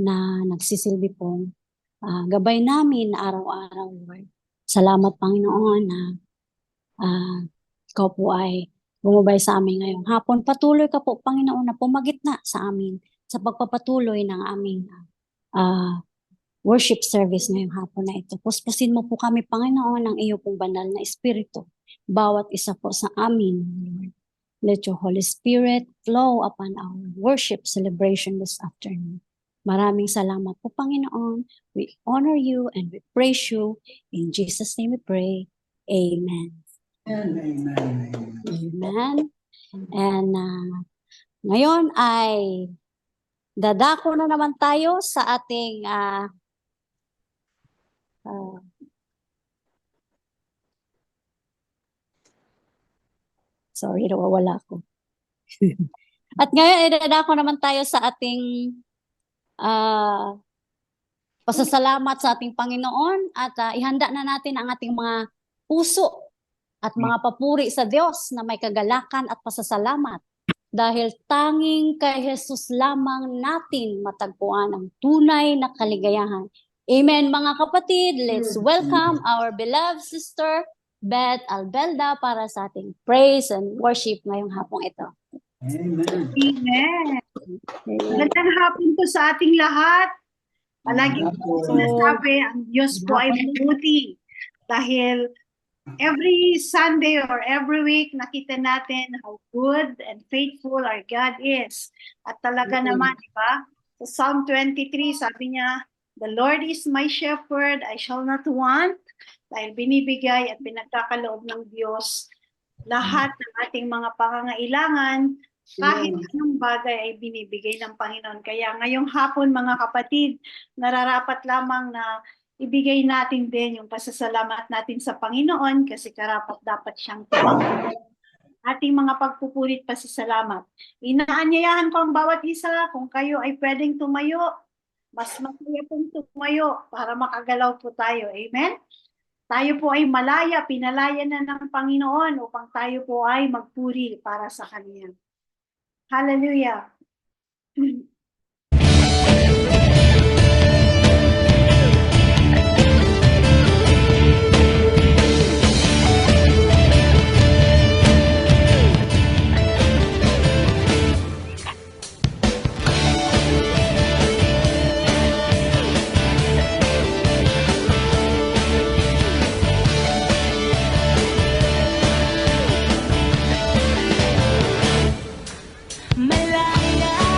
na nagsisilbi pong gabay namin na araw-araw, Lord. Salamat, Panginoon, na ikaw po ay bumabay sa amin ngayong hapon. Patuloy ka po, Panginoon, na pumagitna sa amin sa pagpapatuloy ng aming worship service ngayong hapon na ito. Puspusin mo po kami, Panginoon, ng iyo pong banal na Espiritu. Bawat isa po sa amin, Lord. Let your Holy Spirit flow upon our worship celebration this afternoon. Maraming salamat po, Panginoon. We honor you and we praise you. In Jesus' name we pray. Amen. Amen. Amen. And ngayon ay dadako na naman tayo sa ating sorry, nawawala ko. At ngayon ay dadako naman tayo sa ating pasasalamat sa ating Panginoon at ihanda na natin ang ating mga puso at mga papuri sa Diyos na may kagalakan at pasasalamat. Dahil tanging kay Jesus lamang natin matagpuan ang tunay na kaligayahan. Amen, mga kapatid. Let's welcome our beloved sister, Beth Albelda, para sa ating praise and worship ngayong hapong ito. Amen. Amen. Magandang hapon po sa ating lahat. Palagi po sinasabi, ang Diyos po ay mabuti. Dahil every Sunday or every week, nakita natin how good and faithful our God is. At talaga naman, di ba? Sa Psalm 23, sabi niya, the Lord is my shepherd, I shall not want. Dahil binibigay at pinagkakaloob ng Diyos lahat ng ating mga pangangailangan, kahit anong bagay ay binibigay ng Panginoon. Kaya ngayong hapon, mga kapatid, nararapat lamang na ibigay natin din yung pasasalamat natin sa Panginoon kasi karapat dapat siyang tumanggap ating mga pagpupulit pasasalamat. Inaanyayahan ko ang bawat isa, kung kayo ay pwedeng tumayo, mas masaya pong tumayo para makagalaw po tayo. Amen? Tayo po ay malaya, pinalaya na ng Panginoon upang tayo po ay magpuri para sa Kanya. Hallelujah! Malaya,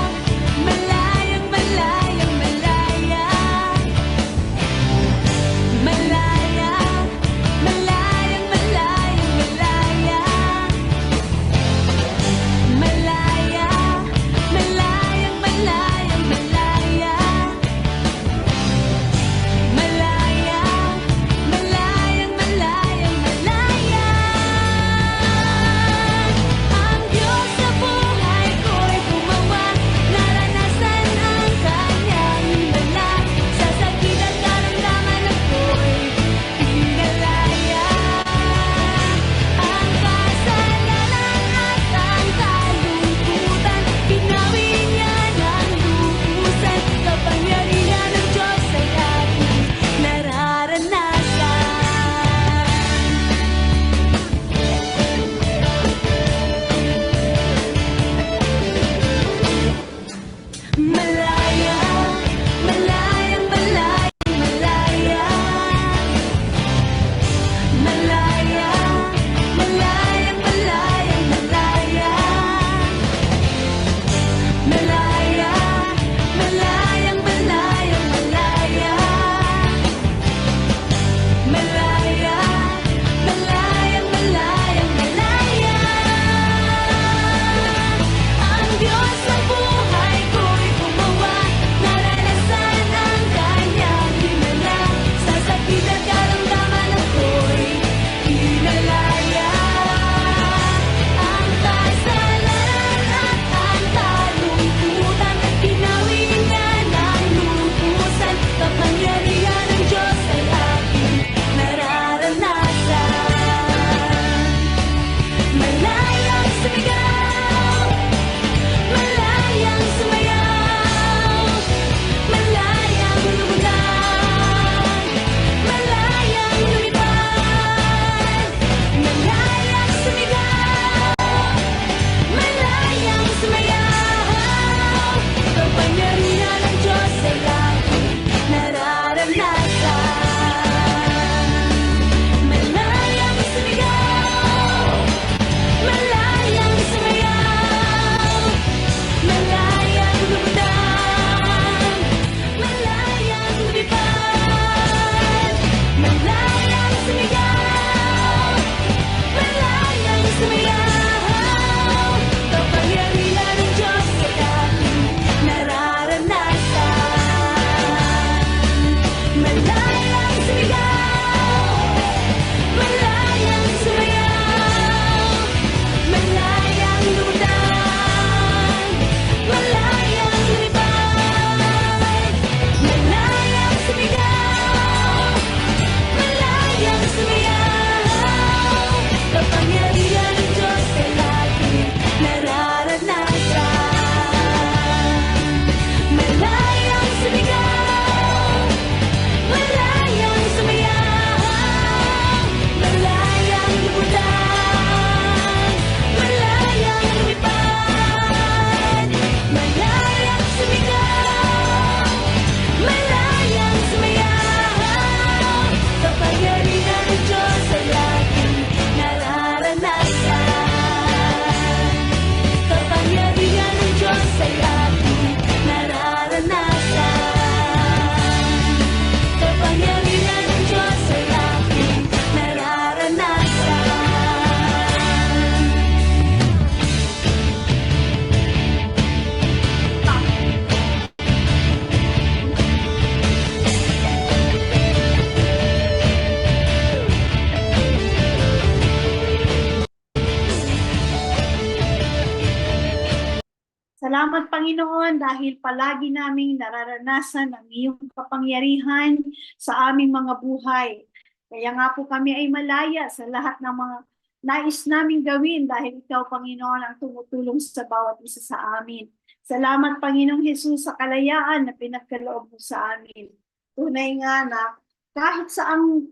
Salamat, Panginoon, dahil palagi naming nararanasan ang iyong kapangyarihan sa aming mga buhay. Kaya nga po kami ay malaya sa lahat ng mga nais naming gawin dahil ikaw, Panginoon, ang tumutulong sa bawat isa sa amin. Salamat, Panginoong Jesus, sa kalayaan na pinagkaloob mo sa amin. Tunay nga na kahit saang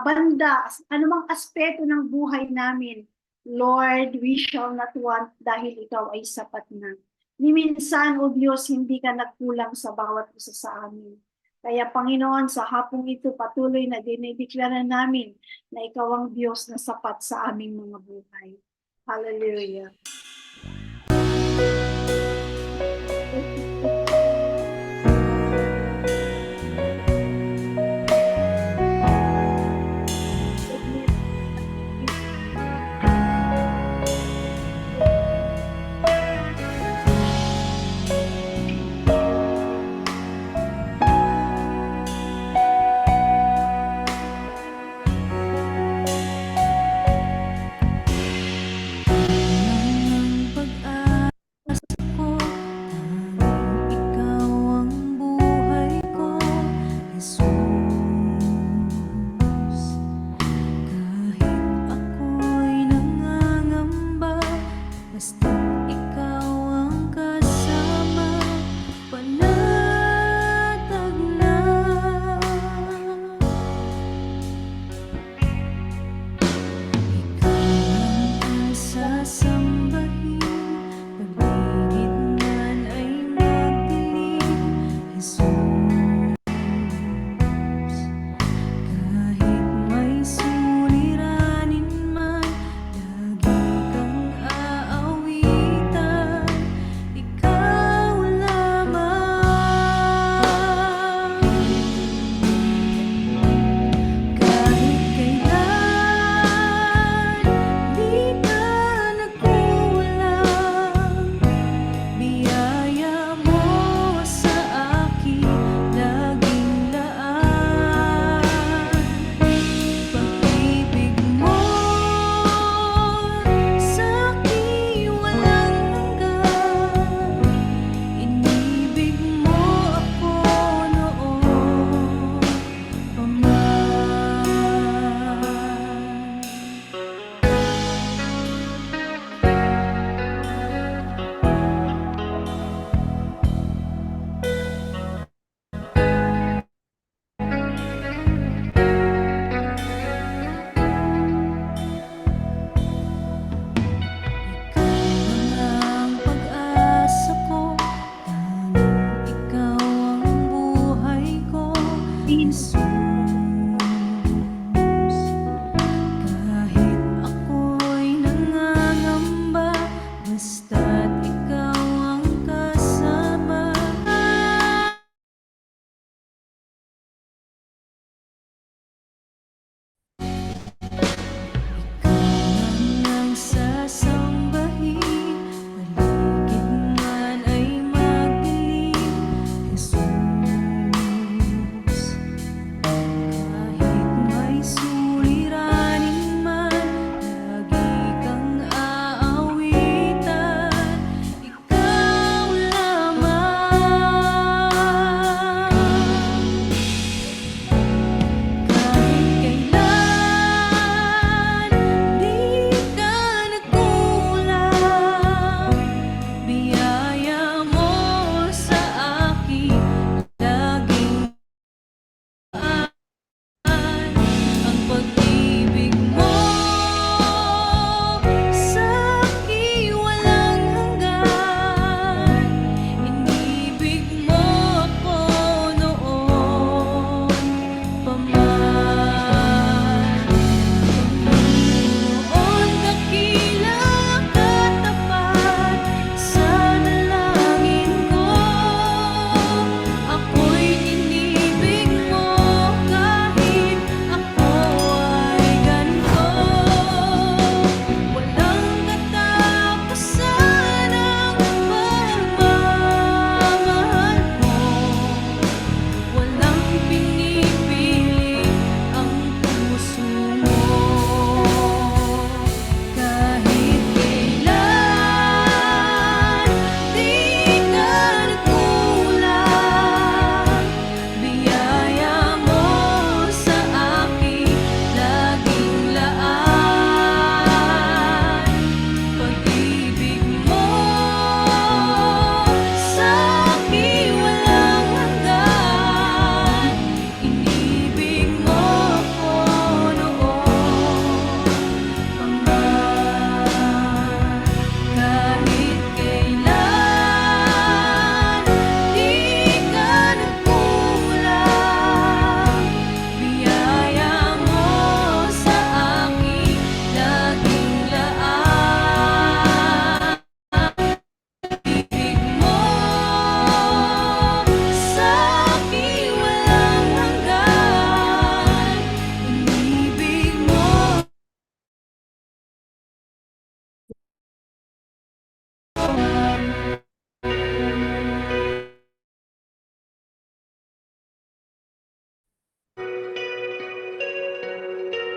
banda, anumang aspeto ng buhay namin, Lord, we shall not want dahil ikaw ay sapat na. Ni minsan, O Diyos, hindi ka nagkulang sa bawat isa sa amin. Kaya Panginoon, sa hapong ito patuloy na dinideklara namin na ikaw ang Diyos na sapat sa aming mga buhay. Hallelujah.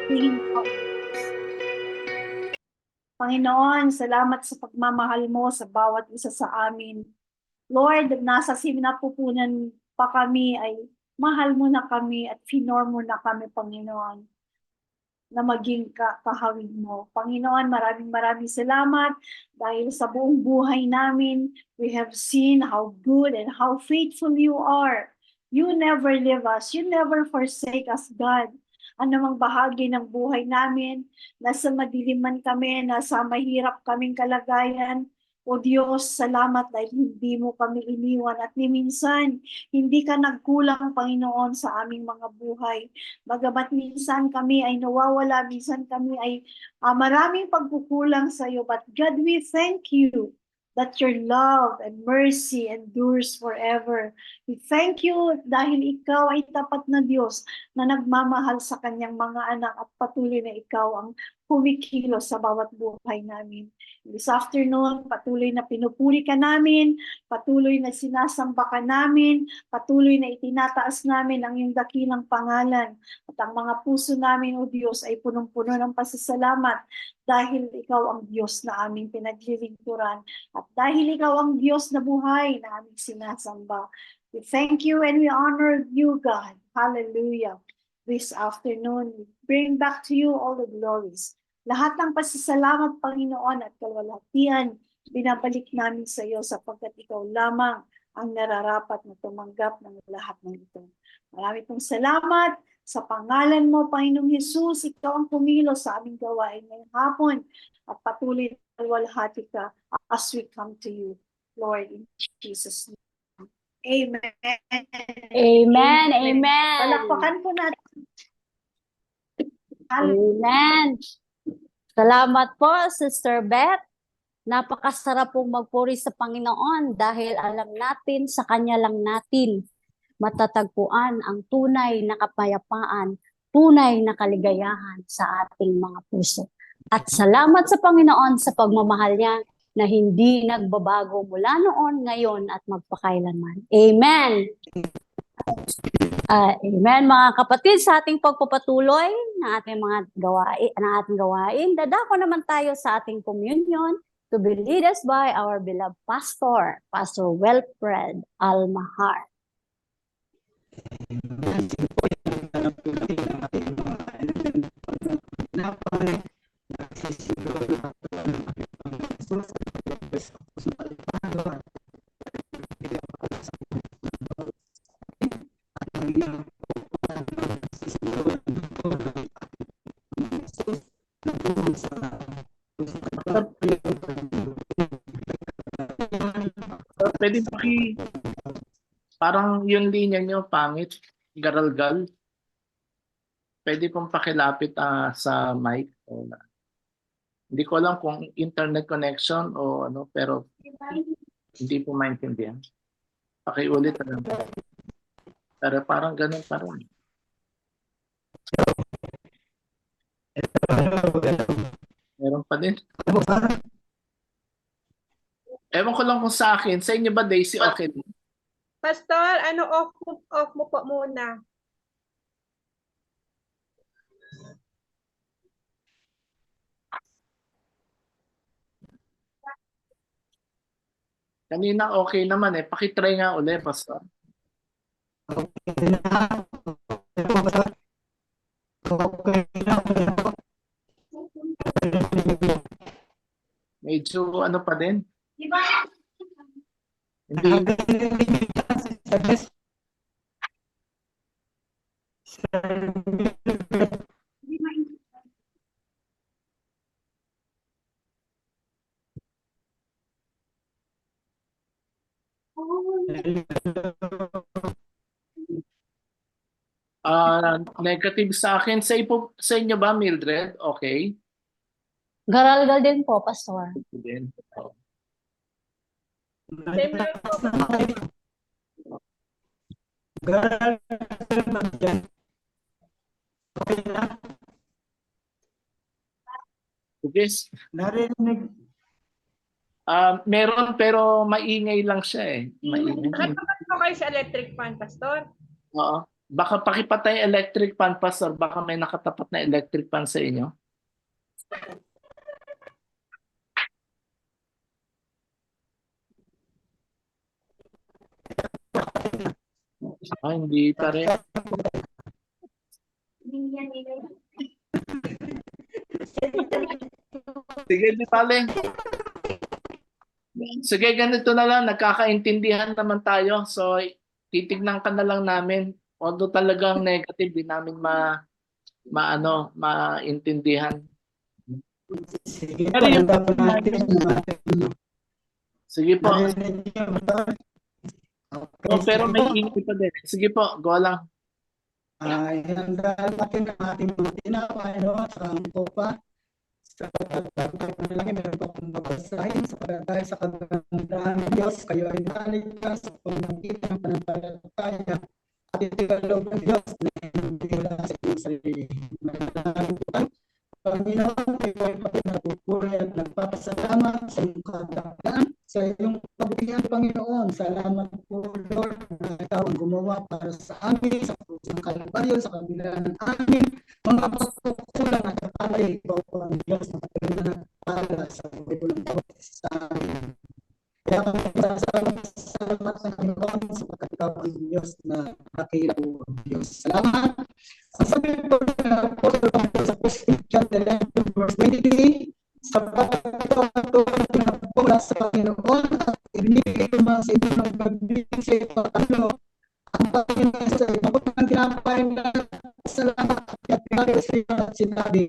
tingin ko. Panginoon, salamat sa pagmamahal mo sa bawat isa sa amin. Lord, nasa sinapupunan pa kami ay mahal mo na kami at finor mo na kami, Panginoon, na maging kahawig mo. Panginoon, maraming salamat dahil sa buong buhay namin, we have seen how good and how faithful you are. You never leave us. You never forsake us, God. Anumang bahagi ng buhay namin, nasa madilim man kami, nasa mahirap kaming kalagayan, o Diyos, salamat dahil hindi mo kami iniwan at ni minsan, hindi ka nagkulang, Panginoon, sa aming mga buhay. Bagamat minsan kami ay nawawala, minsan kami ay maraming pagkukulang sa iyo. But God, we thank you that your love and mercy endures forever. We thank you dahil ikaw ay tapat na Diyos na nagmamahal sa kanyang mga anak at patuloy na ikaw ang kumikilos sa bawat buhay namin. This afternoon, patuloy na pinupuri ka namin, patuloy na sinasamba ka namin, patuloy na itinataas namin ang iyong dakilang pangalan. At ang mga puso namin, O Diyos, ay punong-puno ng pasasalamat dahil ikaw ang Diyos na aming pinaglilingkuran at dahil ikaw ang Diyos na buhay na aming sinasamba. We thank you and we honor you, God. Hallelujah. This afternoon, we bring back to you all the glories. Lahat ng pasasalamat, Panginoon, at kalwalhatian, binabalik namin sa iyo sapagkat ikaw lamang ang nararapat na tumanggap ng lahat ng ito. Marami pong salamat sa pangalan mo, Panginoong Hesus. Ikaw ang kumilos sa aming gawain ngayong hapon at patuloy na kalwalhati ka as we come to you, Lord, in Jesus' name. Amen. Amen. Amen. Palakpakan po natin. Amen. Salamat po, Sister Beth. Napakasarap pong magpuri sa Panginoon dahil alam natin sa Kanya lang natin matatagpuan ang tunay na kapayapaan, tunay na kaligayahan sa ating mga puso. At salamat sa Panginoon sa pagmamahal niya na hindi nagbabago mula noon, ngayon at magpakailanman. Amen. Amen, mga kapatid, sa ating pagpapatuloy ng ating mga gawain, dadako naman tayo sa ating communion to be led us by our beloved pastor, Pastor Wilfred Almahar. Pwede parang yung linya nyo pangit, garalgal. Pwede pong pakilapit sa mic. Hindi ko alam kung internet connection o ano, pero hindi po maintindihan. Pakiulit lang. Pero parang ganun pa rin. Meron pa din. Ewan ko lang kung sa akin. Sa inyo ba, Daisy, okay? Pastor, off mo po muna. Kanina okay naman eh. Pakitry nga ulit, Pastor. Medyo ano pa din? Diba? Hindi. Negative sa akin. Sa inyo ba, Mildred? Okay. Garalgal din po, Pastor. Din. Same lang po. Yes. Narinig. Meron pero maingay lang siya eh. Maingay. Nakatapat po kayo sa electric fan, Pastor. Oo. Baka pakipatay electric fan, Pastor. Baka may nakatapat na electric fan sa inyo. Hindi pa rin. Sige, di pala. Sige, ganito na lang. Nagkakaintindihan naman tayo. So, titignan ka na lang namin. Although talagang negative, di namin maintindihan. Sige Pero po, yung- handa po natin. Sige po. Narinig niyo, Pastor? Okay, Oh, pero sige may po. ingay pa din. Sige po, go lang. Ihanda natin ang ating mga tinapay, no? Sa angko pa. Sa pagkakalaki, meron po akong babasahin sa pagkakay sa kagandahan ng Diyos. Kayo ay naligtas sa pamamagitan ng pananampalataya at itigalaw ng Diyos na hinabigla sa inyong sarili. Manalangin po tayo. Panginoon, kayo ay pagpapuri at nagpapasalamat sa iyong kadakilaan, sa iyong kabutihan, Panginoon. Salamat po, Lord, na ikaw ang gumawa para sa amin, sa pusang Kalbaryo, sa kabila ng amin, mga pagkukulang at kapalay. Ikaw po ang Diyos na patuloy na nagpala sa buhay ng bawat isa sa amin. Kaya kami salamat sa Panginoon sapagkat ikaw ang Diyos na nakakila po ang Diyos. Salamat. Ang sabi po ng Apostle Paul sa 1 chapter 11 verse 23, sapagkat ito ang tuwan na pinapula sa Panginoon at ibinigay ko mga sa inyo ng pagbibigay sa ito ano ang Panginoon sa ito. Kapag ang tinapay na salamat at pinagay sa inyo at sinabi,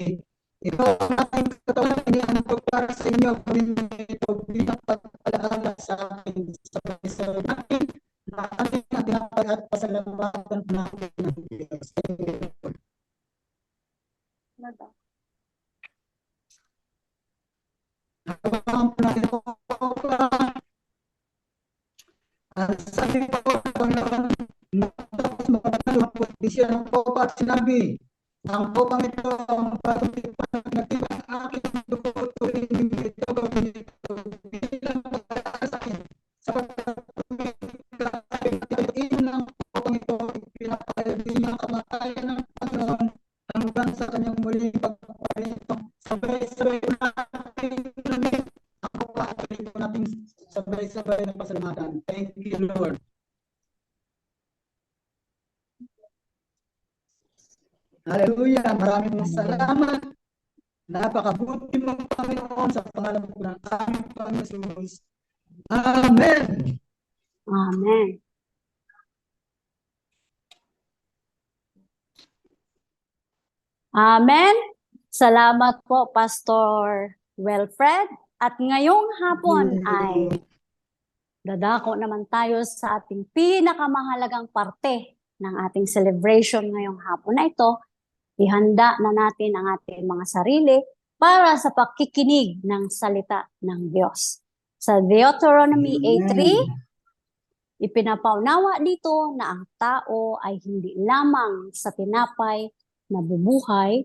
ito ang aking katawan inihanap ko para sa inyo. Gawin ito bilang pagpalaala sa akin sa pagkisal natin na ating tinapay at pasalamatan natin ng Diyos. Sabi ko po, Panginoon, matapos makatalo ang posisyon ng Popa at sinabi, ang Popa ito ang patulipan na nagtibang aking dugo tuloy ito gawin ito bilang pagkakaas sa akin. Sapagkat ito ng Popa ito, pinapayag niya ang kamatayan ng Panginoon hanggang sa kanyang muling pagpapalito. Sabay-sabay natin ako pa at ito natin sabay-sabay na pasalamatan. Thank you, Lord. Hallelujah. Maraming salamat. Napakabuti mong Panginoon sa pangalan po ng aming Panginoon Jesus. Amen. Amen. Amen. Salamat po, Pastor Wilfred. At ngayong hapon ay dadako naman tayo sa ating pinakamahalagang parte ng ating celebration ngayong hapon na ito. Ihanda na natin ang ating mga sarili para sa pakikinig ng salita ng Diyos. Sa Deuteronomy 8:3, ipinapaunawa dito na ang tao ay hindi lamang sa tinapay na bubuhay,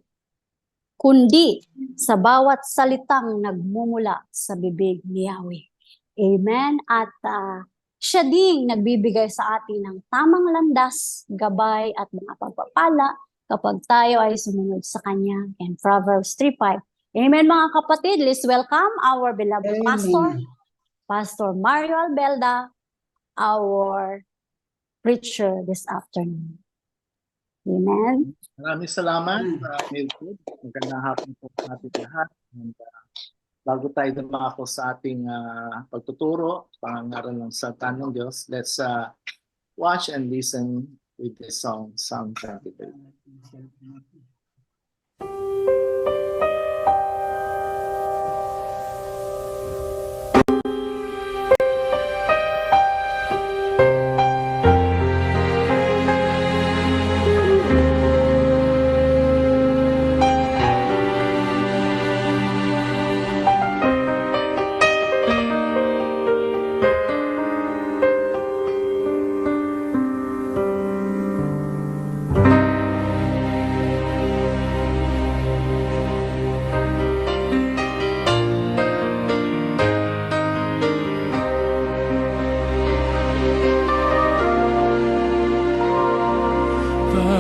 kundi sa bawat salitang nagmumula sa bibig ni Yahweh. Amen. At siya ding nagbibigay sa atin ng tamang landas, gabay at mga pagpapala kapag tayo ay sumunod sa Kanya. In Proverbs 3:5. Amen mga kapatid. Let's welcome our beloved pastor, Pastor Mario Albelda, our preacher this afternoon. Amen. Maraming salamat, Mildred. Magandang hapon po sa ating lahat. And, bago tayo dumako sa ating pagtuturo, pangaral ng salita ng Diyos, let's watch and listen with this song, Psalm 23.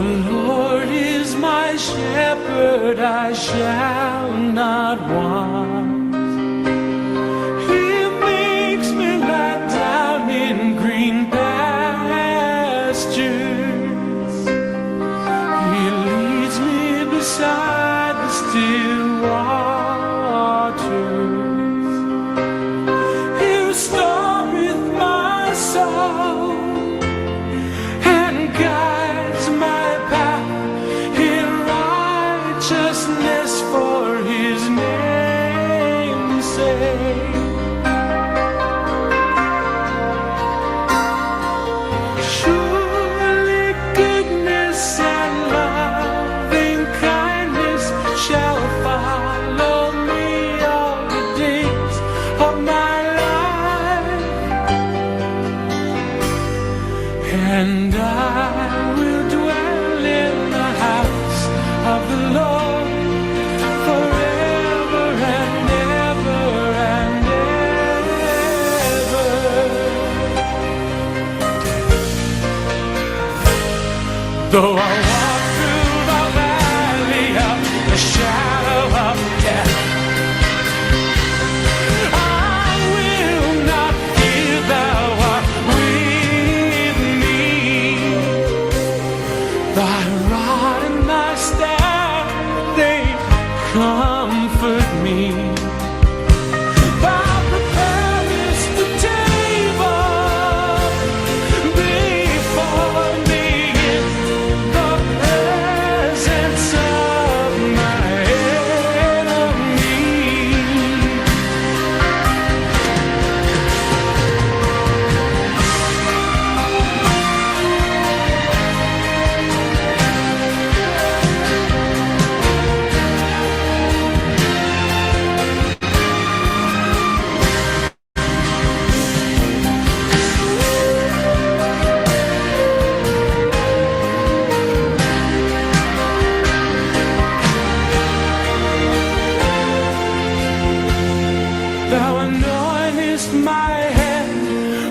Lord is my shepherd, I shall not want. He makes me lie down in green pastures. He leads me beside the still waters. He restoreth my soul and guides my path in righteousness for his name's sake. Surely goodness and loving kindness shall follow me all the days of my life, and I will dwell in the house of the Lord forever and ever and ever. Though I walk through the valley of the shadow of death, I will not fear, thou art with me. Thy rod and thy staff, they comfort me. Thou preparest the table before me in the presence of my enemies. Thou anointest my head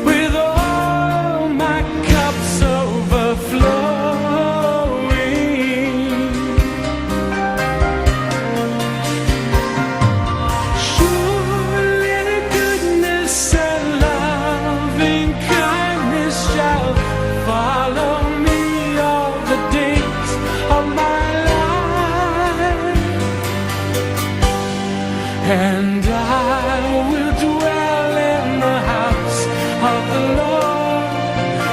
with oil, my cups overflowing. Surely goodness and loving kindness shall follow me all the days of my life, and I will dwell in the house of the Lord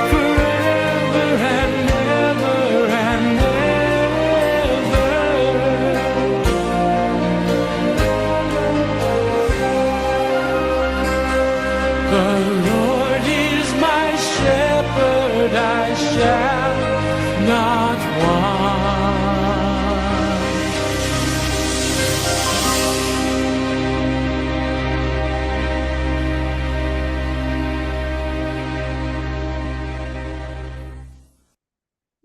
forever and ever and ever. The Lord is my shepherd, I shall not want.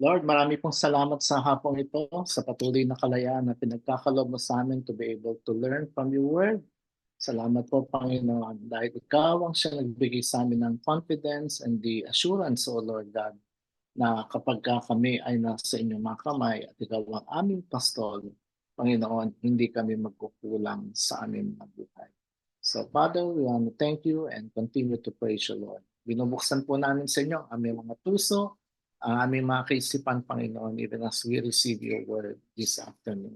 Lord, marami pong salamat sa hapong ito, sa patuloy na kalayaan na pinagkakaloob mo sa amin to be able to learn from your word. Salamat po, Panginoon, dahil ikaw ang siya nagbigay sa amin ng confidence and the assurance, O Lord God, na kapag kami ay nasa inyong mga kamay at ikaw ang aming pastol, Panginoon, hindi kami magkukulang sa aming mga buhay. So, Father, we want to thank you and continue to praise you, Lord. Binubuksan po namin sa inyo ang aming mga puso, ang aming mga kaisipan, Panginoon, even as we receive your word this afternoon.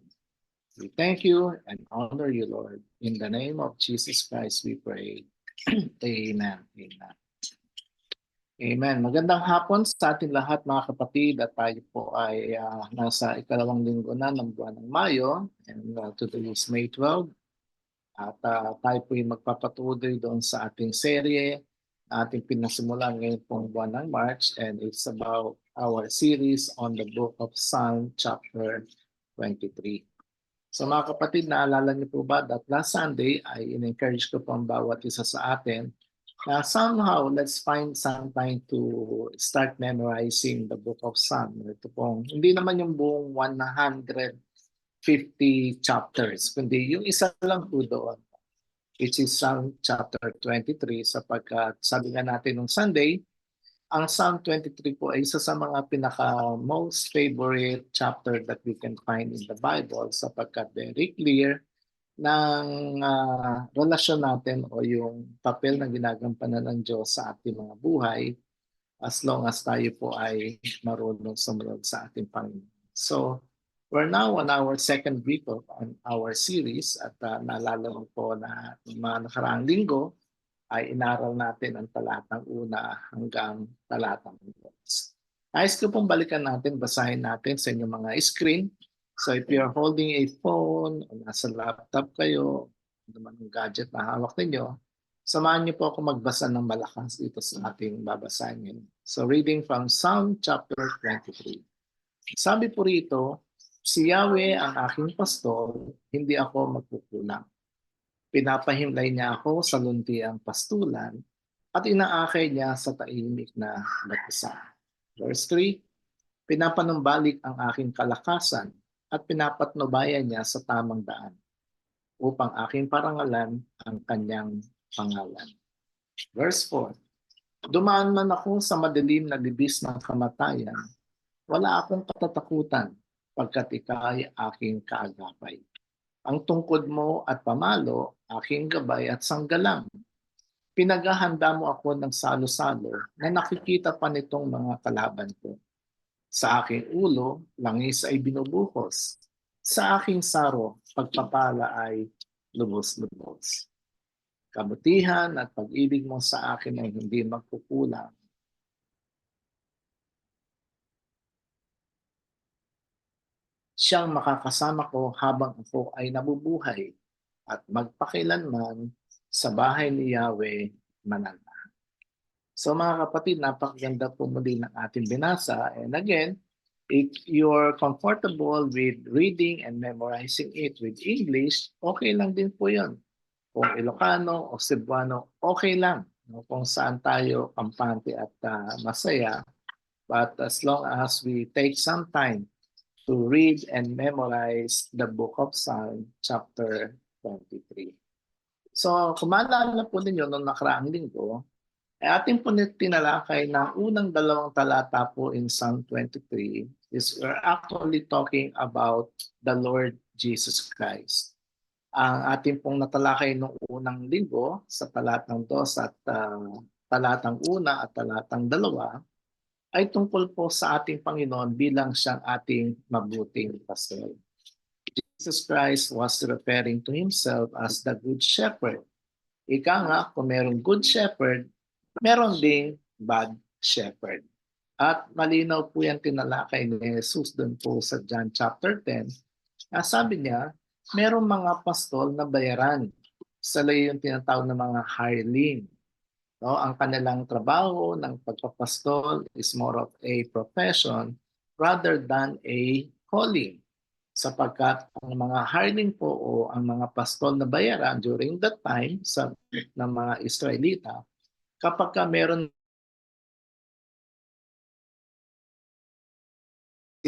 We thank you and honor you, Lord. In the name of Jesus Christ, we pray. Amen. Amen. Amen. Magandang hapon sa ating lahat, mga kapatid, at tayo po ay nasa ikalawang linggo na ng buwan ng Mayo, and today is May 12. At tayo po ay magpapatuloy doon sa ating serye na ating pinasimulan ngayon pong buwan ng March, and it's about our series on the book of Psalm chapter 23. So mga kapatid, naalala niyo po ba that last Sunday ay in-encourage ko po ang bawat isa sa atin na somehow let's find some time to start memorizing the book of Psalm. Ito pong, hindi naman yung buong 150 chapters, kundi yung isa lang po doon, which is Psalm chapter 23, sapagkat sabi nga natin nung Sunday, Ang Psalm 23 po ay isa sa mga pinaka most favorite chapter that we can find in the Bible sapagkat very clear ng relasyon natin o yung papel na ginagampanan ng Diyos sa ating mga buhay as long as tayo po ay marunong sumunod sa ating Panginoon. So, we're now on our second week of our series at naalala mo po na mga nakaraang linggo ay inaral natin ang talatang una hanggang talatang 2. Nais ko pong balikan natin, basahin natin sa inyong mga screen. So if you're holding a phone, o nasa laptop kayo, naman ang gadget na hawak ninyo, samahan niyo po ako magbasa ng malakas dito sa ating babasahin ngayon. So reading from Psalm chapter 23. Sabi po rito, si Yahweh ang aking pastor, hindi ako magkukulang. Pinapahimlay niya ako sa luntiang pastulan at inaakay niya sa tahimik na batusan. Verse 3, pinapanumbalik ang aking kalakasan at pinapatnubayan niya sa tamang daan upang aking parangalan ang kanyang pangalan. Verse 4, dumaan man ako sa madilim na libis ng kamatayan, wala akong katatakutan pagkat ikaw ay aking kaagapay. Ang tungkod mo at pamalo, aking gabay at sanggalang. Pinaghahanda mo ako ng salo-salo na nakikita pa nitong mga kalaban ko. Sa aking ulo, langis ay binubuhos. Sa aking saro, pagpapala ay lubos-lubos. Kabutihan at pag-ibig mo sa akin ay hindi magkukulang. Siyang makakasama ko habang ako ay nabubuhay at magpakilanman sa bahay ni Yahweh mananahan. So mga kapatid, napakaganda po muli ng ating binasa. And again, if you're comfortable with reading and memorizing it with English, okay lang din po yun. Kung Ilocano o Cebuano, okay lang. Kung saan tayo kampante at masaya. But as long as we take some time to read and memorize the book of Psalm chapter 23. So, kung maalala po ninyo noong nakaraang linggo, ay ating po tinalakay na unang dalawang talata po in Psalm 23 is we're actually talking about the Lord Jesus Christ. Ang ating pong natalakay noong unang linggo sa talatang 2 at talatang 1 at talatang 2 ay tungkol po sa ating Panginoon bilang siyang ating mabuting pastor. Jesus Christ was referring to himself as the good shepherd. Ika nga, kung merong good shepherd, meron ding bad shepherd. At malinaw po yan tinalakay ni Jesus doon po sa John chapter 10. Sabi niya, merong mga pastol na bayaran. Sila yung tinatawag na mga hireling. No, ang kanilang trabaho ng pagpapastol is more of a profession rather than a calling. Sapagkat ang mga hireling po o ang mga pastol na bayaran during that time sa ng mga Israelita, kapag meron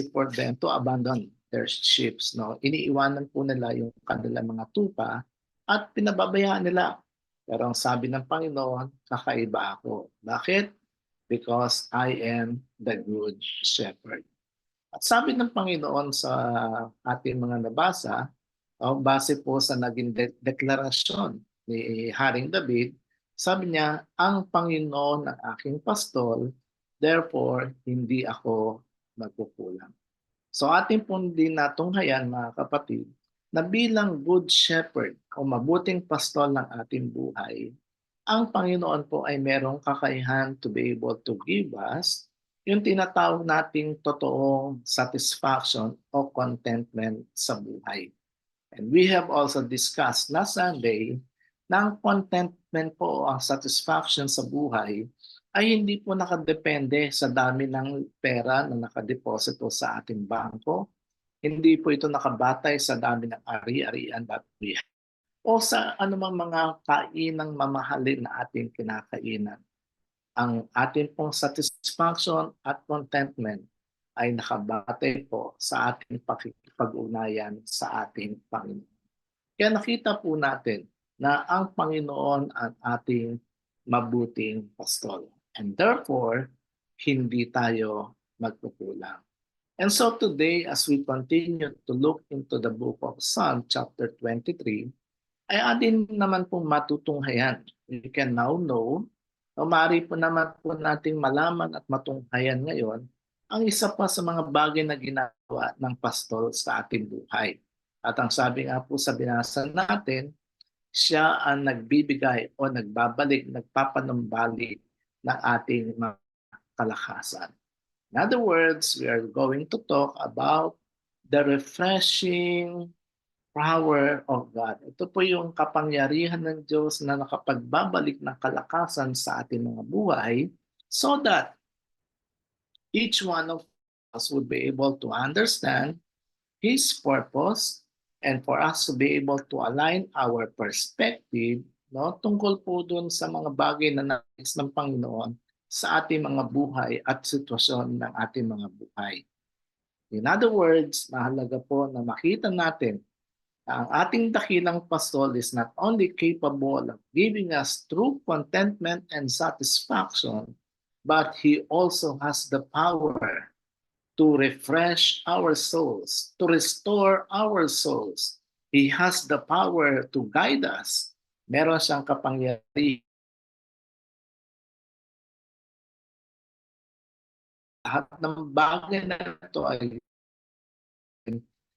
for them to abandon their ships, no, iniiwanan po nila yung kanilang mga tupa at pinababayaan nila. Pero ang sabi ng Panginoon, kakaiba ako. Bakit? Because I am the good shepherd. At sabi ng Panginoon sa ating mga nabasa, base po sa naging deklarasyon ni Haring David, sabi niya, ang Panginoon ang aking pastol, therefore hindi ako magkukulang. So ating pong din natunghayan mga kapatid, na bilang good shepherd o mabuting pastol ng ating buhay, ang Panginoon po ay merong kakayahan to be able to give us yung tinatawag nating totoong satisfaction o contentment sa buhay. And we have also discussed last Sunday na ang contentment po o ang satisfaction sa buhay ay hindi po nakadepende sa dami ng pera na nakadeposito sa ating bangko. Hindi po ito nakabatay sa dami ng ari-arian that we have o sa anumang mga kainang mamahalin na ating kinakainan. Ang ating pong satisfaction at contentment ay nakabatay po sa ating pakikipag-ugnayan sa ating Panginoon. Kaya nakita po natin na ang Panginoon ang ating mabuting pastol. And therefore, hindi tayo magkukulang. And so today, as we continue to look into the book of Psalm chapter 23, ay atin naman pong matutunghayan. We can now know, o maaari po naman po nating malaman at matunghayan ngayon, ang isa pa sa mga bagay na ginagawa ng pastol sa ating buhay. At ang sabi nga po sa binasa natin, siya ang nagbibigay o nagbabalik, nagpapanumbalik ng ating mga kalakasan. In other words, we are going to talk about the refreshing power of God. Ito po yung kapangyarihan ng Diyos na nakapagbabalik ng kalakasan sa ating mga buhay so that each one of us would be able to understand His purpose and for us to be able to align our perspective, no, tungkol po dun sa mga bagay na nais ng Panginoon sa ating mga buhay at sitwasyon ng ating mga buhay. In other words, mahalaga po na makita natin na ang ating dakilang pastol is not only capable of giving us true contentment and satisfaction, but He also has the power to refresh our souls, to restore our souls. He has the power to guide us. Meron siyang kapangyarihan. Lahat ng bagay na ito ay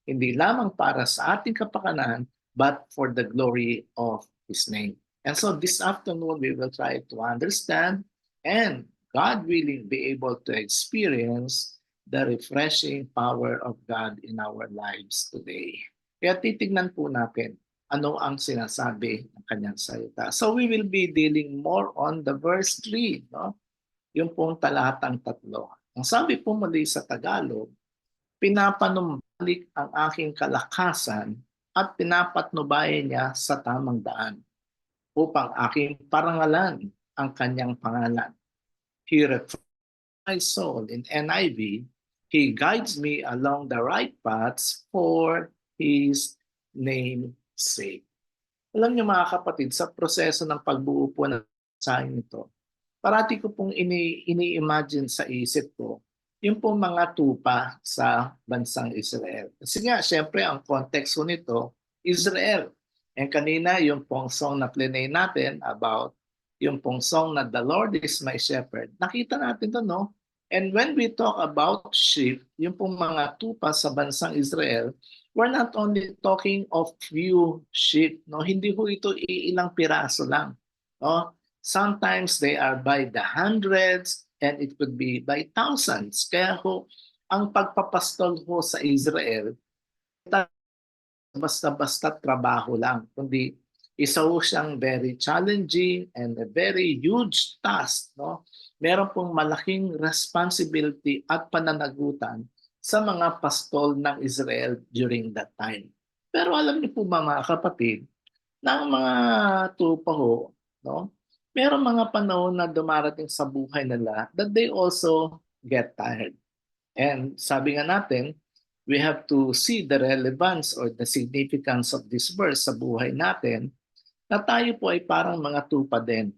hindi lamang para sa ating kapakanan, but for the glory of His name. And so this afternoon, we will try to understand and, God willing, be able to experience the refreshing power of God in our lives today. Kaya titignan po natin ano ang sinasabi ng kanyang salita. So we will be dealing more on the verse 3, no? Yung pong talatang 3. Ang sabi po muli sa Tagalog, pinapanumbalik ang aking kalakasan at pinapatnubayan niya sa tamang daan upang aking parangalan ang kanyang pangalan. He refreshes my soul in NIV. He guides me along the right paths for His name's sake. Alam niyo mga kapatid, sa proseso ng pagbuo po ng mensahe ito, parati ko pong ini-imagine sa isip ko yung pong mga tupa sa bansang Israel. Kasi nga, syempre, ang context ko nito, Israel. And kanina, yung pong song na plinay natin about yung pong song na The Lord is my shepherd. Nakita natin to, no? And when we talk about sheep, yung pong mga tupa sa bansang Israel, we're not only talking of few sheep, no? Hindi ho ito ilang piraso lang, no? Sometimes they are by the hundreds and it could be by thousands. Kaya ho, ang pagpapastol ho sa Israel, basta-basta trabaho lang, kundi isa ho siyang very challenging and a very huge task, no? Meron pong malaking responsibility at pananagutan sa mga pastol ng Israel during that time. Pero alam niyo po ba mga kapatid, na ang mga tupa ho, no? Meron mga panahon na dumarating sa buhay nila that they also get tired. And sabi nga natin, we have to see the relevance or the significance of this verse sa buhay natin, na tayo po ay parang mga tupa din.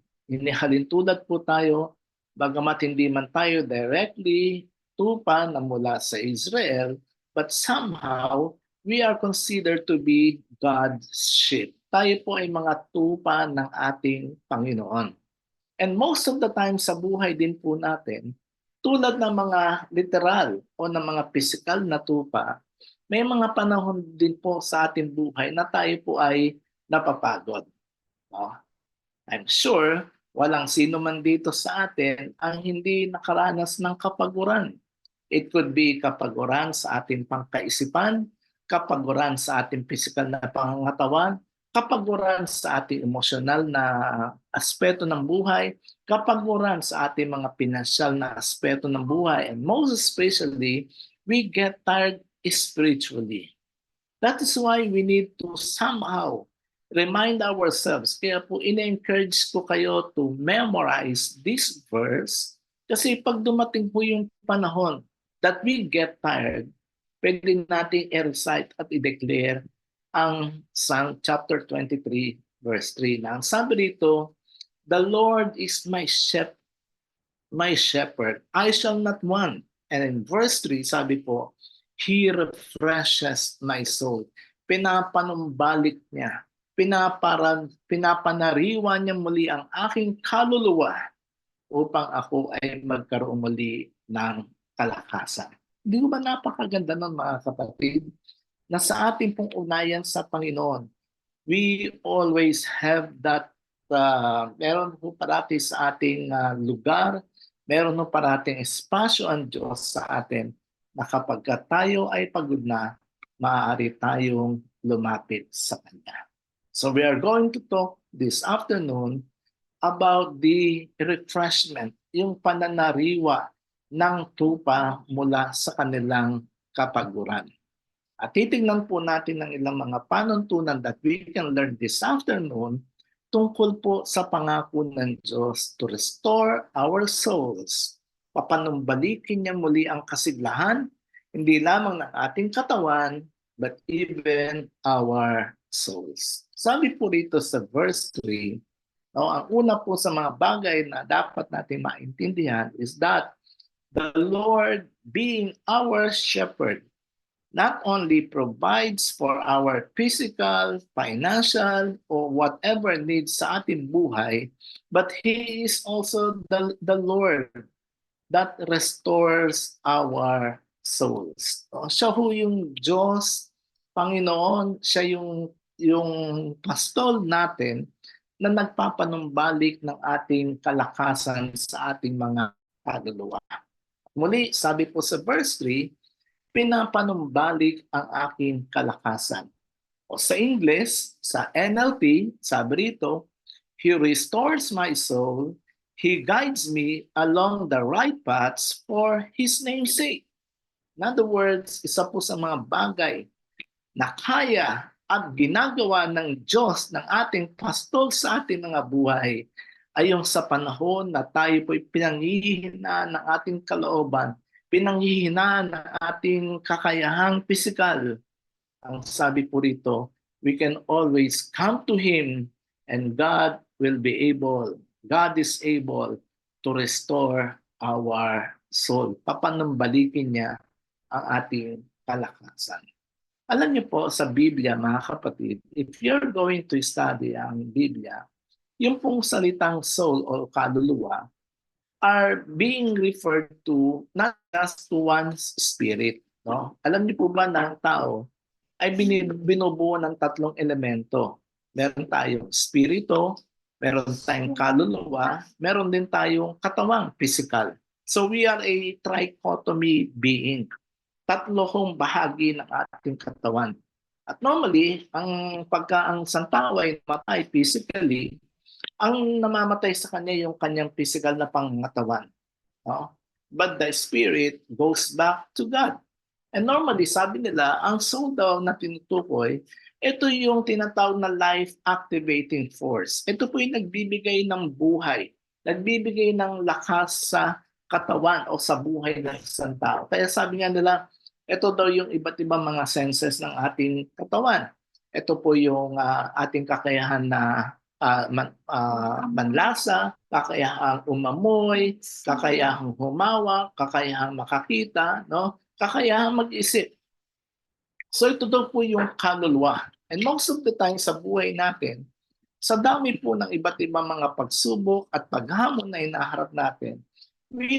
Halintulad po tayo, bagamat hindi man tayo directly tupa na mula sa Israel, but somehow we are considered to be God's sheep. Tayo po ay mga tupa ng ating Panginoon. And most of the time sa buhay din po natin, tulad ng mga literal o ng mga physical na tupa, may mga panahon din po sa ating buhay na tayo po ay napapagod. I'm sure walang sino man dito sa atin ang hindi nakaranas ng kapaguran. It could be kapaguran sa ating pangkaisipan, kapaguran sa ating physical na pangangatawan, kapaguran sa ating emosyonal na aspeto ng buhay, kapaguran sa ating mga pinansyal na aspeto ng buhay, and most especially, we get tired spiritually. That is why we need to somehow remind ourselves. Kaya po ina-encourage ko kayo to memorize this verse kasi pag dumating po yung panahon that we get tired, pwede natin i-recite at i-declare ang Psalm chapter 23 verse 3 na. Ang sabi dito, the Lord is my shepherd. my shepherd, I shall not want. And in verse 3, sabi po, He refreshes my soul. Pinapanumbalik niya, pinapanariwa niya muli ang aking kaluluwa upang ako ay magkaroon muli ng kalakasan. Hindi ba napakaganda nun, mga kapatid, na sa ating pong ugnayan sa Panginoon, we always have that, meron po parati sa ating lugar, meron po parating espasyo ang Diyos sa atin na kapag tayo ay pagod na, maaari tayong lumapit sa Kanya. So we are going to talk this afternoon about the refreshment, yung pananariwa ng tupa mula sa kanilang kapaguran. At titingnan po natin ng ilang mga panuntunan that we can learn this afternoon tungkol po sa pangako ng Diyos to restore our souls. Papanumbalikin niya muli ang kasiglahan, hindi lamang ng ating katawan, but even our souls. Sabi po rito sa verse 3, ang una po sa mga bagay na dapat natin maintindihan is that the Lord being our shepherd not only provides for our physical, financial, or whatever needs sa ating buhay, but He is also the Lord that restores our souls. Siya ho yung Diyos, Panginoon, siya yung pastol natin na nagpapanumbalik ng ating kalakasan sa ating mga kaluluwa. Muli, sabi po sa verse 3, pinapanumbalik ang aking kalakasan. O sa English, sa NLT, sabi rito, He restores my soul, He guides me along the right paths for His name's sake. In other words, isa po sa mga bagay na kaya at ginagawa ng Diyos ng ating pastol sa ating mga buhay ay yung sa panahon na tayo po'y pinanghihinaan ng ating kalooban, pinanghihinaan ng ating kakayahang pisikal. Ang sabi po rito, we can always come to Him and God is able to restore our soul. Papanumbalikin niya ang ating kalakasan. Alam niyo po sa Biblia, mga kapatid, if you're going to study ang Biblia, yung pong salitang soul o kaluluwa are being referred to not just to one's spirit. No? Alam niyo po ba na ang tao ay binubuo ng tatlong elemento? Meron tayong spirito, meron tayong kaluluwa, meron din tayong katawang physical. So we are a trichotomy being. Tatlo kong bahagi ng ating katawan. At normally, pagka ang isang tao ay namatay physically, ang namamatay sa kanya yung kanyang physical na pangangatawan. No? But the spirit goes back to God. And normally, sabi nila, ang soul daw na tinutukoy, ito yung tinatawag na life-activating force. Ito po yung nagbibigay ng buhay, nagbibigay ng lakas sa katawan o sa buhay ng isang tao. Kaya sabi nga nila, ito daw yung iba't ibang mga senses ng ating katawan. Ito po yung ating kakayahan na manlasa, kakayahang umamoy, kakayahang humawak, kakayahang makakita, no? Kakayahang mag-isip. So ito daw po yung kaluluwa. And most of the time sa buhay natin, sa dami po ng iba't ibang mga pagsubok at paghamon na hinaharap natin, we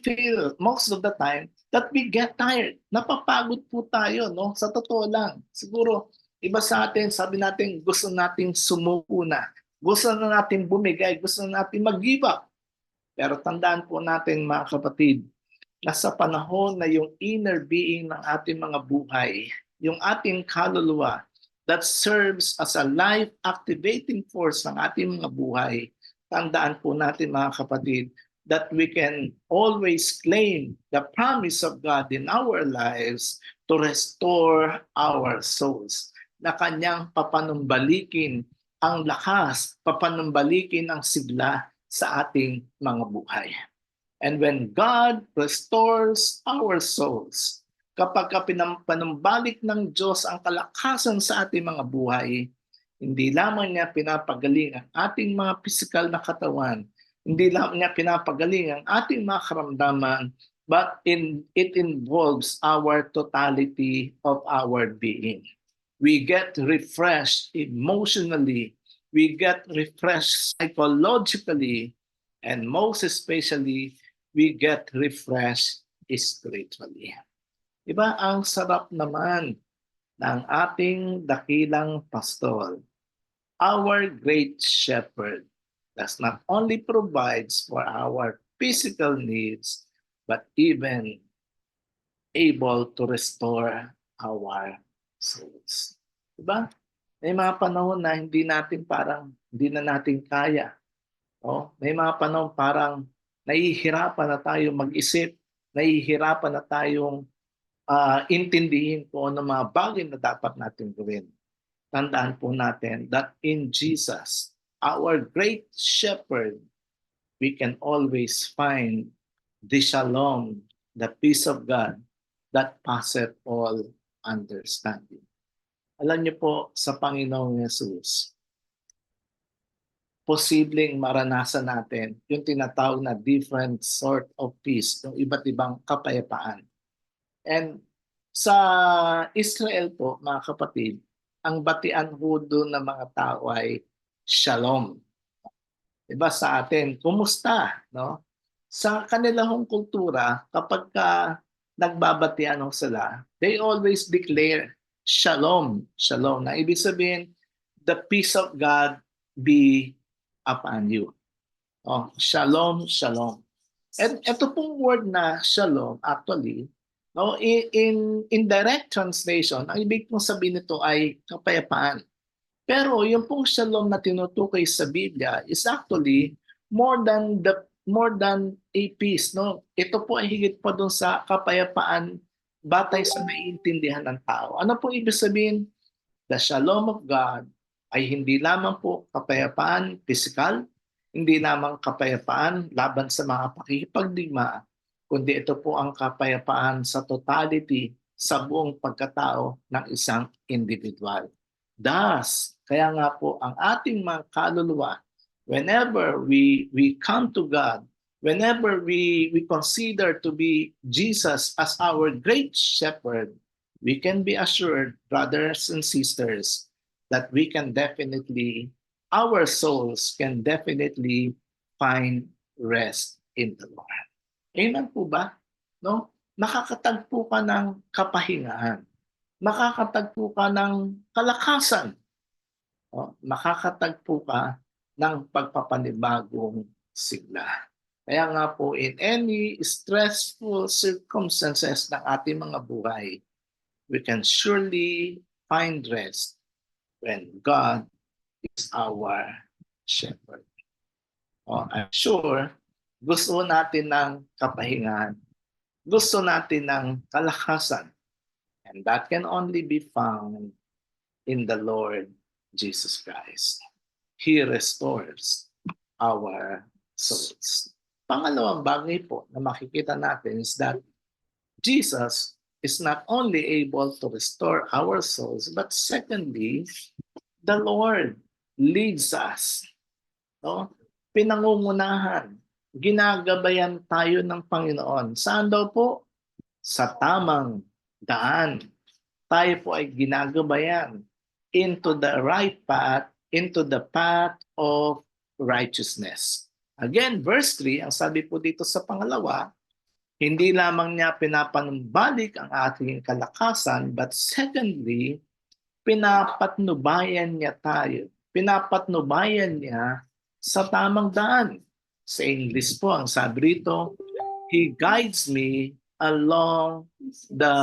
feel most of the time that we get tired. Napapagod po tayo, no? Sa totoo lang. Siguro, iba sa atin, sabi natin, gusto natin sumuko na. Gusto na natin bumigay. Gusto na natin mag-give up. Pero tandaan po natin, mga kapatid, na sa panahon na yung inner being ng ating mga buhay, yung ating kaluluwa, that serves as a life-activating force ng ating mga buhay, tandaan po natin, mga kapatid, that we can always claim the promise of God in our lives to restore our souls. Na kanyang papanumbalikin ang lakas, papanumbalikin ang sigla sa ating mga buhay. And when God restores our souls, kapag pinapanumbalik ng Diyos ang kalakasan sa ating mga buhay, hindi lamang niya pinapagaling ang ating mga pisikal na katawan, Hindi lang niya pinapagaling ang ating mga karamdaman, but it involves our totality of our being. We get refreshed emotionally, we get refreshed psychologically, and most especially, we get refreshed spiritually. Diba? Ang sarap naman ng ating dakilang pastol. Our great shepherd does not only provides for our physical needs, but even able to restore our souls. Diba? May mga panahon na hindi na natin kaya. Oh, may mga panahon parang nahihirapan na tayo mag-isip, nahihirapan na tayong intindihin kung ano mga bagay na dapat natin gawin. Tandaan po natin that in Jesus, our great shepherd, we can always find the shalom, the peace of God that passeth all understanding. Alam niyo po, sa Panginoong Yesus, posibleng maranasan natin yung tinatawag na different sort of peace, yung iba't ibang kapayapaan. And sa Israel po, mga kapatid, ang batian ho doon ng mga tao ay shalom. Diba sa atin, kumusta? No? Sa kanilang kultura, kapag nagbabatian ho sila, they always declare shalom. Shalom. Na ibig sabihin, the peace of God be upon you. Oh, shalom, shalom. And ito pong word na shalom, actually, no, in direct translation, ang ibig pong sabihin nito ay kapayapaan. Pero yung pong shalom na tinutukoy sa Biblia is actually more than a peace, no? Ito po ay higit pa doon sa kapayapaan batay sa naiintindihan ng tao. Ano pong ibig sabihin? The shalom of God ay hindi lamang po kapayapaan physical, hindi lamang kapayapaan laban sa mga pakikipagdigma, kundi ito po ang kapayapaan sa totality sa buong pagkatao ng isang individual. Thus, kaya nga po ang ating mga kaluluwa, whenever we come to God, whenever we consider to be Jesus as our great shepherd, we can be assured, brothers and sisters, that we can definitely, our souls can definitely find rest in the Lord. Amen po ba? No? Nakakatagpo ka ng kapahingahan. Makakatagpo ka ng kalakasan. No? Makakatagpo ka ng pagpapanibagong sigla. Kaya nga po, in any stressful circumstances ng ating mga buhay, we can surely find rest when God is our shepherd. Oh, I'm sure gusto natin ng kapahingahan. Gusto natin ng kalakasan. And that can only be found in the Lord Jesus Christ. He restores our souls. Pangalawang bagay po na makikita natin is that Jesus is not only able to restore our souls, but secondly, the Lord leads us. No? Pinangungunahan, ginagabayan tayo ng Panginoon. Saan daw po? Sa tamang daan. Tayo po ay ginagabayan into the right path, into the path of righteousness. Again, verse 3, ang sabi po dito sa pangalawa, hindi lamang niya pinapanumbalik ang ating kalakasan, but secondly, pinapatnubayan niya tayo. Pinapatnubayan niya sa tamang daan. Sa English po, ang sabi rito, He guides me along the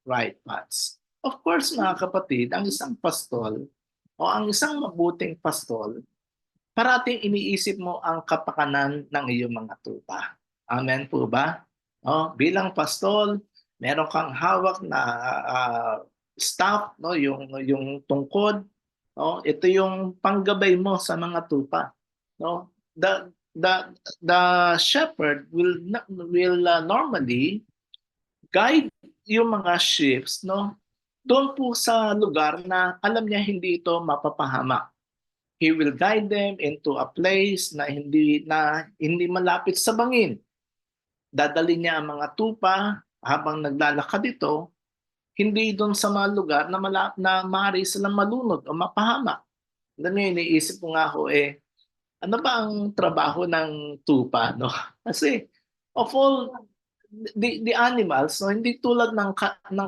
right paths. Of course, mga kapatid, ang isang pastol o ang isang mabuting pastol, parating iniisip mo ang kapakanan ng iyong mga tupa. Amen po ba? Oh, bilang pastol, meron kang hawak na staff, no, yung tungkod, no, ito yung panggabay mo sa mga tupa, no. The shepherd will normally guide yung mga sheep, no, doon po sa lugar na alam niya hindi ito mapapahamak. He will guide them into a place na hindi malapit sa bangin. Dadalhin niya ang mga tupa habang naglalakad ito, hindi doon sa mga lugar na maaari silang malunod o mapahamak. Ganun iniisip ko nga ho, ano ba ang trabaho ng tupa, no? Kasi of all the animals, no, hindi tulad ng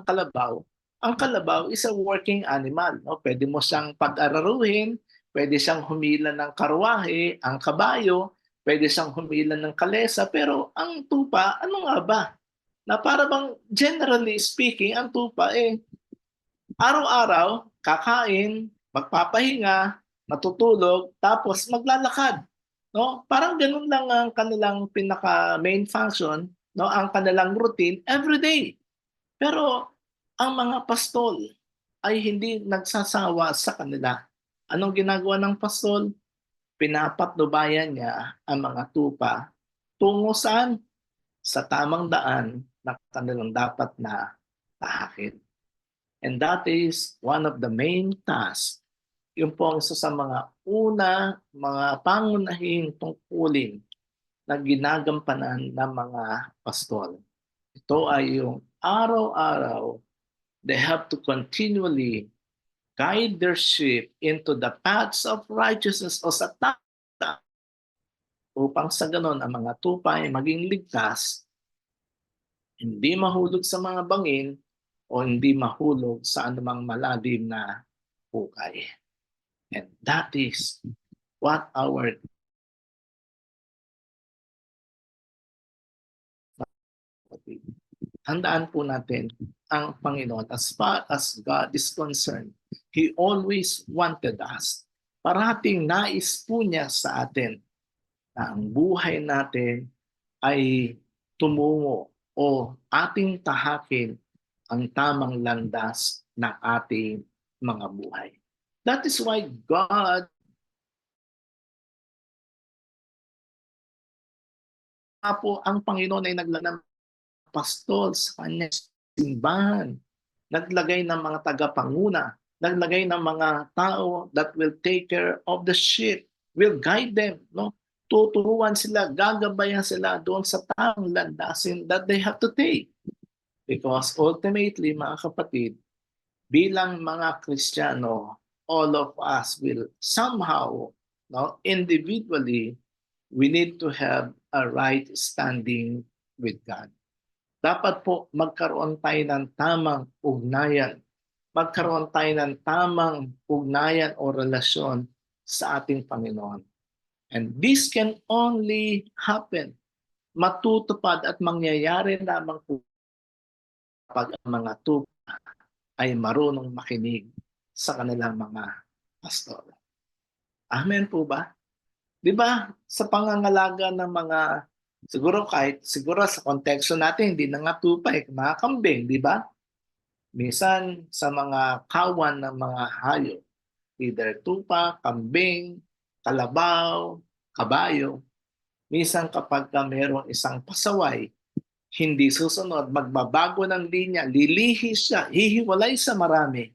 kalabaw. Ang kalabaw is a working animal, no? Pwede mo siyang pag-araruhin, pwede siyang humila ng karwahe, ang kabayo, pwede siyang humila ng kalesa, pero ang tupa, ano nga ba? Na para bang generally speaking, ang tupa araw-araw kakain, magpapahinga, matutulog, tapos maglalakad. No? Parang ganun lang ang kanilang pinaka main function, no? Ang kanilang routine every day. Pero ang mga pastol ay hindi nagsasawa sa kanila. Anong ginagawa ng pastol? Pinapatnubayan niya ang mga tupa tungo saan? Sa tamang daan na kanilang dapat na tahakin. And that is one of the main tasks. Yung po ang isa sa mga mga pangunahing tungkulin na ginagampanan ng mga pastol. Ito ay yung araw-araw, they have to continually guide their sheep into the paths of righteousness o sa tama upang sa ganon ang mga tupa ay maging ligtas, hindi mahulog sa mga bangin o hindi mahulog sa anumang malalim na hukay. And that is what our handaan po natin ang Panginoon. As far as God is concerned, He always wanted us. Parating nais po niya sa atin na ang buhay natin ay tumungo o ating tahakin ang tamang landas ng ating mga buhay. That is why God po ang Panginoon ay naglagay ng pastol sa kanyang simbahan. Naglagay ng mga tagapanguna, naglagay ng mga tao that will take care of the sheep, will guide them, no? Tuturuan sila, gagabayan sila doon sa tamang landasin that they have to take. Because ultimately, mga kapatid, bilang mga Kristiyano, all of us will somehow, no, individually, we need to have a right standing with God. Dapat po magkaroon tayo ng tamang ugnayan. Magkaroon tayo ng tamang ugnayan o relasyon sa ating Panginoon. And this can only happen. Matutupad at mangyayari lamang po kapag ang mga tupa ay marunong makinig sa kanilang mga pastor. Amen po ba? Di ba sa pangangalaga ng mga, siguro sa konteksto natin, hindi na nga tupa, mga kambing, di ba? Minsan sa mga kawan ng mga hayop, either tupa, kambing, kalabaw, kabayo. Minsan kapag mayroong isang pasaway, hindi susunod, magbabago ng linya, lilihis siya, hihiwalay sa marami.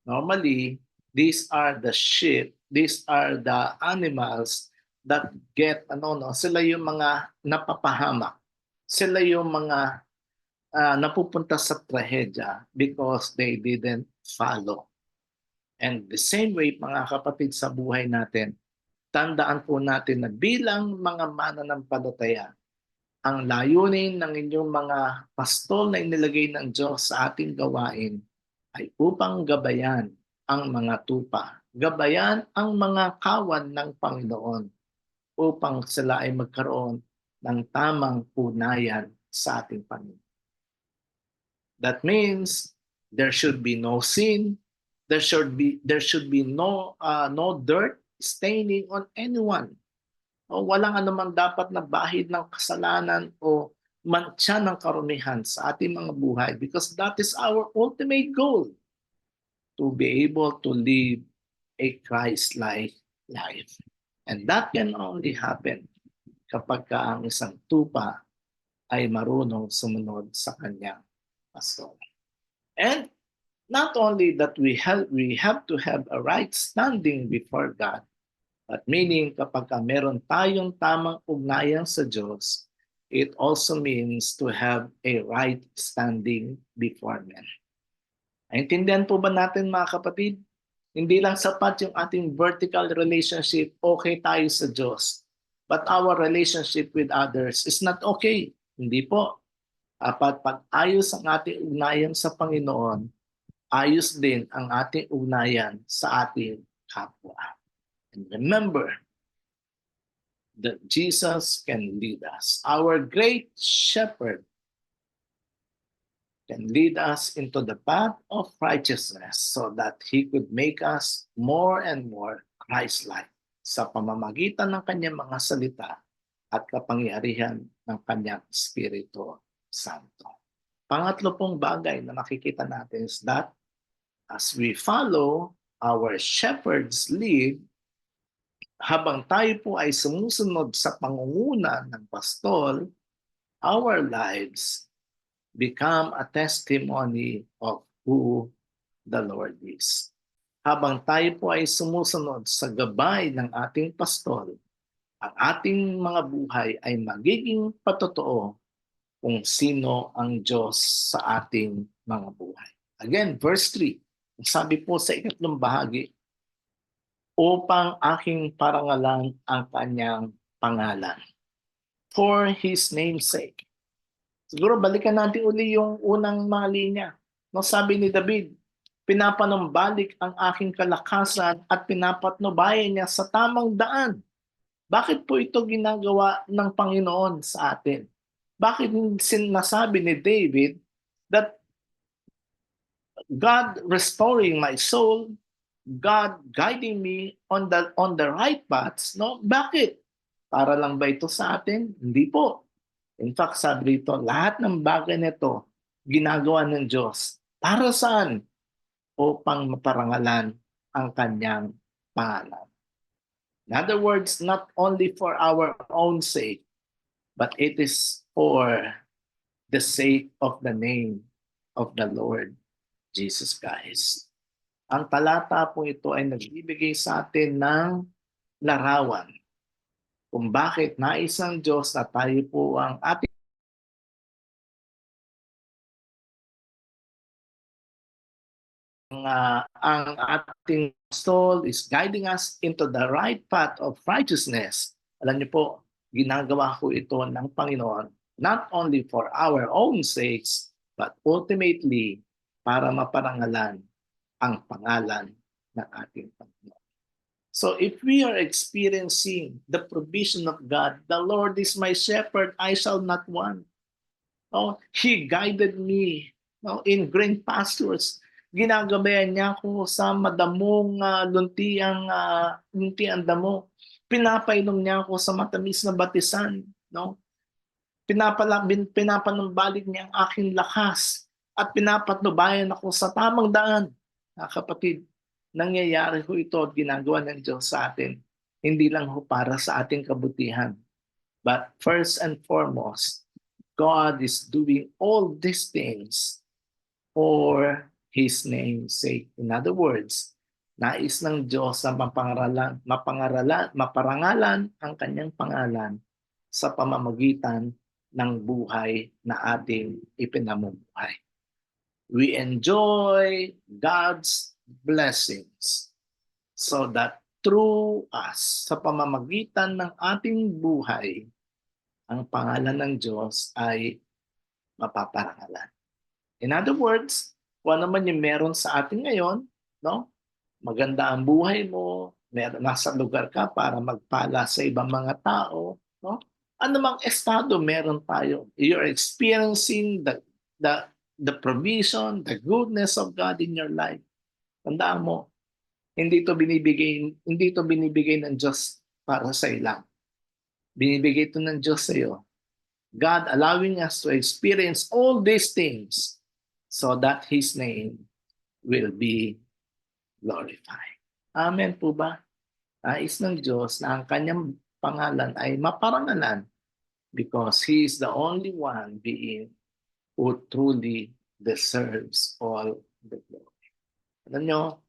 Normally, these are the sheep, these are the animals that get, sila yung mga napapahamak. Sila yung mga napupunta sa trahedya because they didn't follow. And the same way, mga kapatid, sa buhay natin, tandaan po natin na bilang mga mananampalataya, ang layunin ng inyong mga pastol na inilagay ng Diyos sa ating gawain ay upang gabayan ang mga tupa, gabayan ang mga kawan ng Panginoon upang sila ay magkaroon ng tamang ugnayan sa ating Panginoon. That means there should be no sin, there should be no dirt staining on anyone. O walang anumang dapat na bahid ng kasalanan o mantsa ng karumihan sa ating mga buhay, because that is our ultimate goal, to be able to live a Christ-like life. And that can only happen kapag ang isang tupa ay marunong sumunod sa kanyang pastor. And not only that we have to have a right standing before God, But meaning, kapag meron tayong tamang ugnayan sa Diyos, it also means to have a right standing before men. Naintindihan po ba natin mga kapatid? Hindi lang sapat yung ating vertical relationship, okay tayo sa Diyos. But our relationship with others is not okay. Hindi po. Dapat pag ayos ang ating ugnayan sa Panginoon, ayos din ang ating ugnayan sa ating kapwa. And remember that Jesus can lead us. Our great shepherd can lead us into the path of righteousness so that He could make us more and more Christ-like sa pamamagitan ng kanyang mga salita at kapangyarihan ng kanyang Espiritu Santo. Pangatlo pong bagay na nakikita natin is that as we follow our shepherd's lead, habang tayo po ay sumusunod sa pangunguna ng pastol, our lives become a testimony of who the Lord is. Habang tayo po ay sumusunod sa gabay ng ating pastol, ang ating mga buhay ay magiging patotoo kung sino ang Diyos sa ating mga buhay. Again, verse 3, sabi po sa ikatlong bahagi, upang aking parangalan ang kanyang pangalan. For His name's sake. Siguro balikan natin uli yung unang mga linya. No, sabi ni David, pinapanumbalik ang aking kalakasan at pinapatnubayan niya sa tamang daan. Bakit po ito ginagawa ng Panginoon sa atin? Bakit sinasabi ni David that God restoring my soul, God guiding me on the right paths, no? Bakit? Para lang ba ito sa atin? Hindi po. In fact, sabi dito, lahat ng bagay nito ginagawa ng Diyos. Para saan? Upang maparangalan ang kanyang pangalan. In other words, not only for our own sake, but it is for the sake of the name of the Lord Jesus Christ. Ang talata po ito ay nagbibigay sa atin ng larawan kung bakit nais ng Diyos na tayo po ang ating ang ating soul is guiding us into the right path of righteousness. Alam niyo po, ginagawa ko ito ng Panginoon not only for our own sakes, but ultimately para maparangalan ang pangalan ng ating Panginoon. So if we are experiencing the provision of God, the Lord is my shepherd, I shall not want. Oh, He guided me in green pastures. Ginagabayan niya ako sa madamong luntiang damo. Pinapainom niya ako sa matamis na batisan. No? Pinapanumbalik niya ang aking lakas at pinapatnubayan ako sa tamang daan. Kapatid, nangyayari ho ito at ginagawa ng Diyos sa atin. Hindi lang ho para sa ating kabutihan. But first and foremost, God is doing all these things for His name's sake. In other words, nais ng Diyos na maparangalan ang kanyang pangalan sa pamamagitan ng buhay na ating ipinamumuhay. We enjoy God's blessings so that through us, sa pamamagitan ng ating buhay, ang pangalan ng Diyos ay mapaparangalan. In other words, kung ano man yung meron sa atin ngayon, no? Maganda ang buhay mo, nasa lugar ka para magpala sa ibang mga tao, no? Ano mang estado meron tayo, you're experiencing the provision, the goodness of God in your life. Tandaan mo, hindi ito binibigay ng Diyos para sa ilang. Binibigay ito ng Diyos sa iyo. God allowing us to experience all these things so that His name will be glorified. Amen po ba? Nais ng Diyos na ang kanyang pangalan ay maparangalan because He is the only one being who truly deserves all the glory. Alam nyo,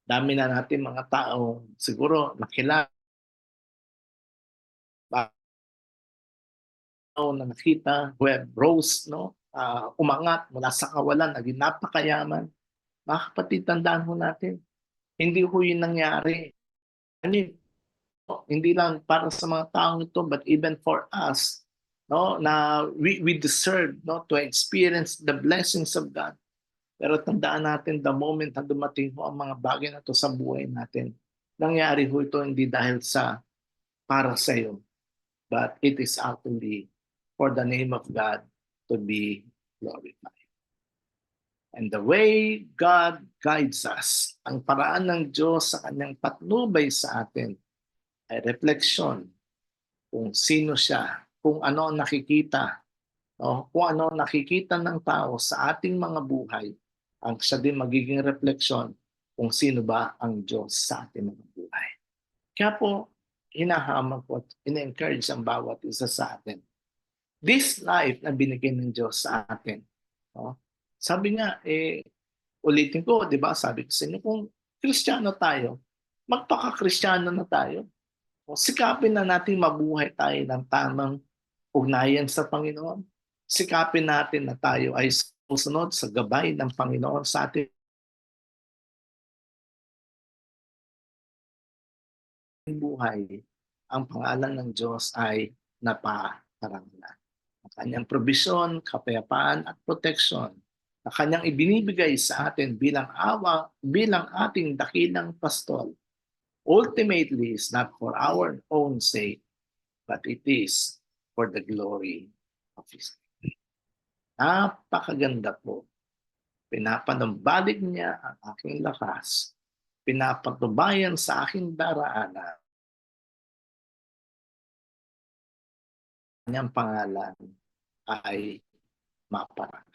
Dami na natin mga tao siguro nakilala na nakita, web rose, no? Umangat mula sa kawalan, naging napakayaman. Mga kapatid, tandaan ho natin, hindi ho yun nangyari. Hindi lang para sa mga taong ito, but even for us, no, na we deserve, no, to experience the blessings of God. Pero tandaan natin, the moment na dumating ho ang mga bagay na ito sa buhay natin, nangyari ho ito hindi dahil sa para sa iyo, but it is actually for the name of God to be glorified. And the way God guides us, ang paraan ng Diyos sa kanyang patnubay sa atin, ay refleksyon kung sino siya, kung ano ang nakikita, no? Kung ano ang nakikita ng tao sa ating mga buhay, ang siya din magiging refleksyon kung sino ba ang Diyos sa ating mga buhay. Kaya po, hinahamag ko at ina-encourage ang bawat isa sa atin. This life na binigay ng Diyos sa atin, no? Sabi nga, ulitin ko, di ba, sabi ko sa inyo, kung Kristiyano tayo, magpaka-Kristiyano na tayo. O, sikapin na natin mabuhay tayo ng tamang ugnayan sa Panginoon. Sikapin natin na tayo ay susunod sa gabay ng Panginoon sa ating buhay. Ang pangalan ng Diyos ay napakarangalan. Ang kanyang probisyon, kapayapaan at proteksyon na kanyang ibinibigay sa atin bilang ating dakilang pastol, ultimately is not for our own sake, but it is for the glory of His name. Napakaganda po. Pinapanumbalik niya ang aking lakas. Pinapatubayan sa aking daraanan. Kanyang pangalan ay maparangalan.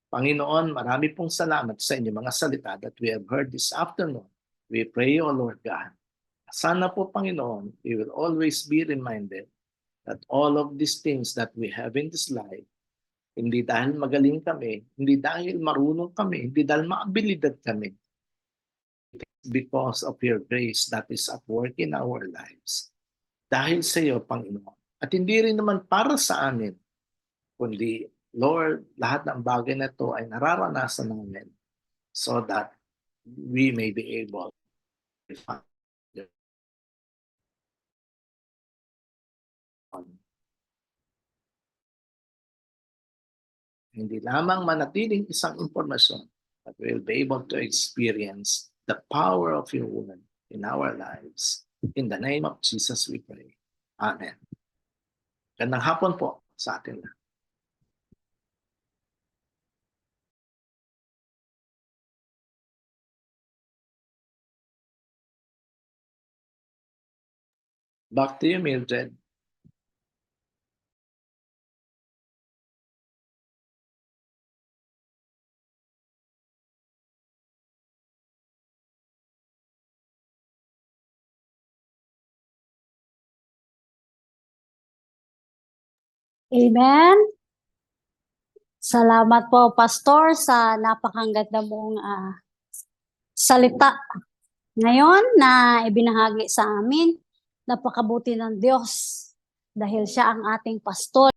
Panginoon, marami pong salamat sa inyo mga salita that we have heard this afternoon. We pray, O Lord God, sana po, Panginoon, we will always be reminded that all of these things that we have in this life, hindi dahil magaling kami, hindi dahil marunong kami, hindi dahil maabilidad kami, because of your grace that is at work in our lives. Dahil sa iyo, Panginoon. At hindi rin naman para sa amin, kundi, Lord, lahat ng bagay na ito ay nararanasan namin so that we may be able to find hindi lamang manatiling isang impormasyon, but we'll be able to experience the power of your word in our lives. In the name of Jesus we pray. Amen. Gandang hapon po sa atin lahat. Back to you, Mildred. Amen. Salamat po, Pastor, sa napakaganda mong salita ngayon na ibinahagi sa amin. Napakabuti ng Diyos dahil siya ang ating pastor.